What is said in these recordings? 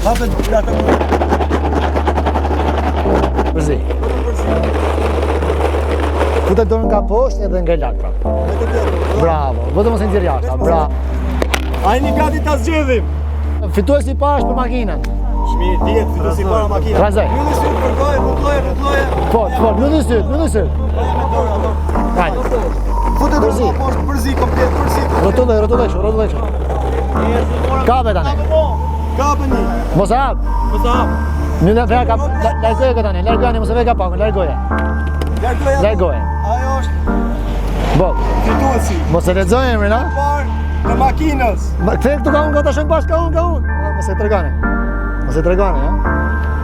Hapet plata. Përzi. Futet dorën nga poshtë edhe nga lart prap. Bravo. Vetëm mos e nxjerr jashtë. Bravo. Ajni gati ta zgjedhim. Fituesi i parë është për makinën. Shmi, dihet fituesi i parë makinën. Razoj. Mylli syt për gojë, rrotulloje. Fort, mylli syt. Hajde. Futet dorën nga poshtë, përzi komplet, përzi. Rrotulloj. Kape tani. Kapeni. Mos hap. Në vera ka largoje këta tani, largoje mos e ve ka pakun, largoje. Largoje. Ajo është Bo. fituesi. Mos e lexoj emrin, a? Parë të makinës. Kthe këtu ka unë, ka ta shojmë bashkë, ka unë. Mos e tregone, ha?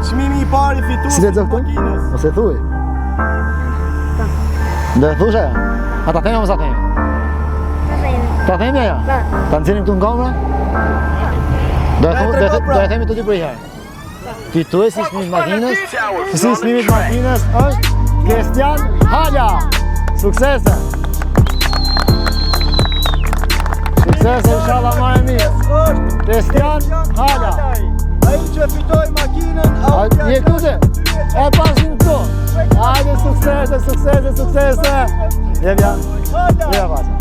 Çmimi i parë i Si fituesit lexo të këtu? makinës. Mos e thuaj. Dhe thusha ja? A ta themi mos ta themi? Ta themi ajo? Ta nxjerrim këtu në kamerë? Do e themi të dy për herë. Fituesi i çmimit makinës, është Kristian Hala. Suksese! Inshallah marrë mirë. Kristian Hala. Ai që fitoi makinën, Je këtu? E pasim këtu. Hajde, suksese. Jepja. Ja pasë.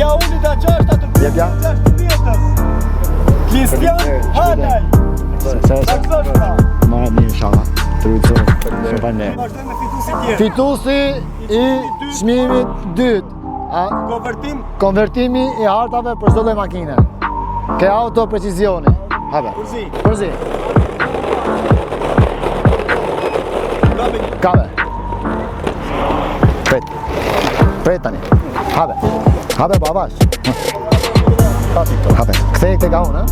Ja unë ta gjashta të Jepja. 16 Kristian Halaj. Marrë mirë, inshallah. Të rujtësore. Vazhdojmë me fituesi tjerë. Fituesi i çmimit dytë. Konvertimi i hartave për çdo lloj makine. Ke auto precisioni. Hape. Përzi. Kabe. Pret tani. Hape babash. Hape. Kthej tek unë, ha?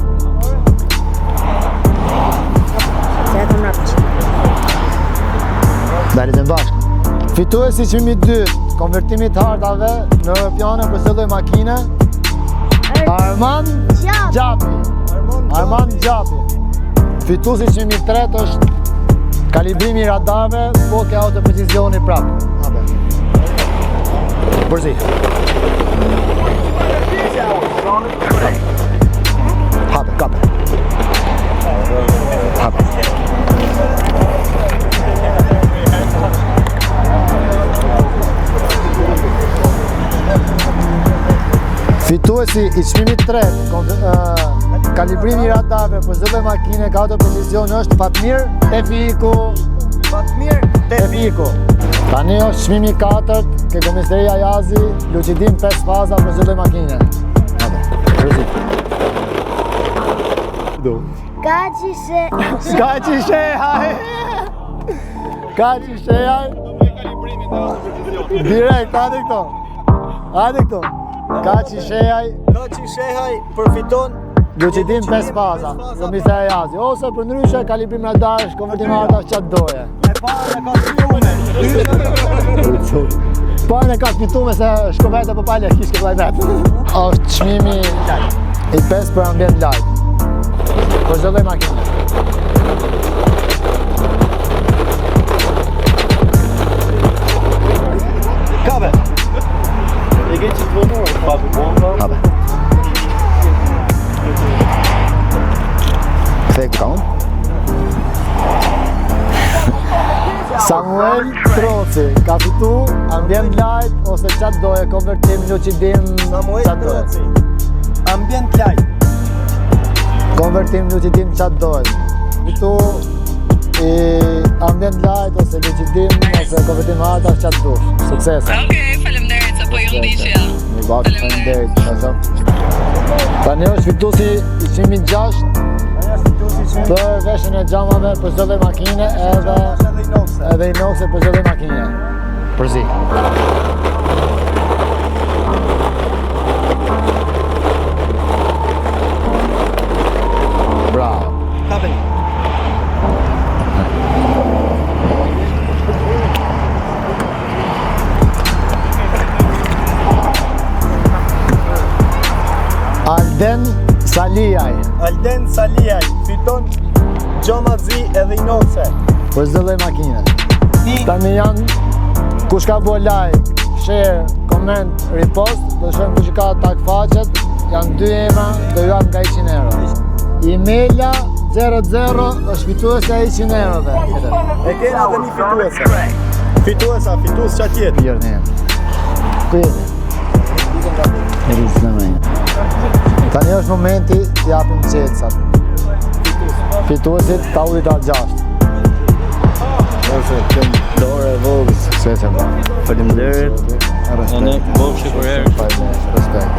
Dali të bashkë. Fituesi i çmimit dytë, konvertimi të hartave në europiane për çdo lloj makine. Armand Gjapi. Fituesi i çmimit tretë është kalibrimi i radarëve, po ke auto precisioni prap. Përzi. Kape. Fituesi i çmimit tretë, kalibrimi i radarëve për çdo lloj makine ka auto precision është Fatmir Tefiku. Tani është çmimi i katërt ke komisaria Jazi, lucidim 5 faza për çdo lloj makine. Kaçi shehaj. Direkt, hajde këto. Kaçi shehaj përfiton lucidim 5 faza, komisaria Jazi, ose për ndryshe kalibrim radarësh, konvertim hartash çat doje. Parën e ka fituar se shkoveta po pale kishte vllajvet. Është çmimi i 5 për ambient light. Për çdo lloj makine. Kabe. E ke që të vëmurë, Hape. Kthej ka unë. Samuel Troci ka fitu ambient light ose çat doje, konvertim, lucidim, çat doje. Ambient light. Konvertim, lucidim, çat doje. Fitu i ambient light ose lucidim ose konvertim hartash çat dush. Sukses. Okej, faleminderit se po ju ndiqja. Mi bashkë, faleminderit. Tani është fituesi i çmimit 6 për veshjen e xhamave për çdo lloj makine edhe inoxe për çdo lloj makine. Përzi. Bravo. Kapeni. Alden Saliaj fiton Gjomazi edhe inoxe. Për çdo lloj makine. Tani janë kush ka bo like, share, comment, repost, do shohim kush ka tag faqet, janë 2 emra, do janë nga 100 euro. Imela 0-0 është fituese e 100 eurove. E kena dhe një fituese. Fitues qa tjetë. Pjerë në jenë. Ku jeni? E rrisë në menjë. Tani është momenti të japim qetsat. Fituesit taulit A6. Ose këmë dorë e vogës. Succese bra. Faleminderit. Respekt. Bofshi për herë. Respekt.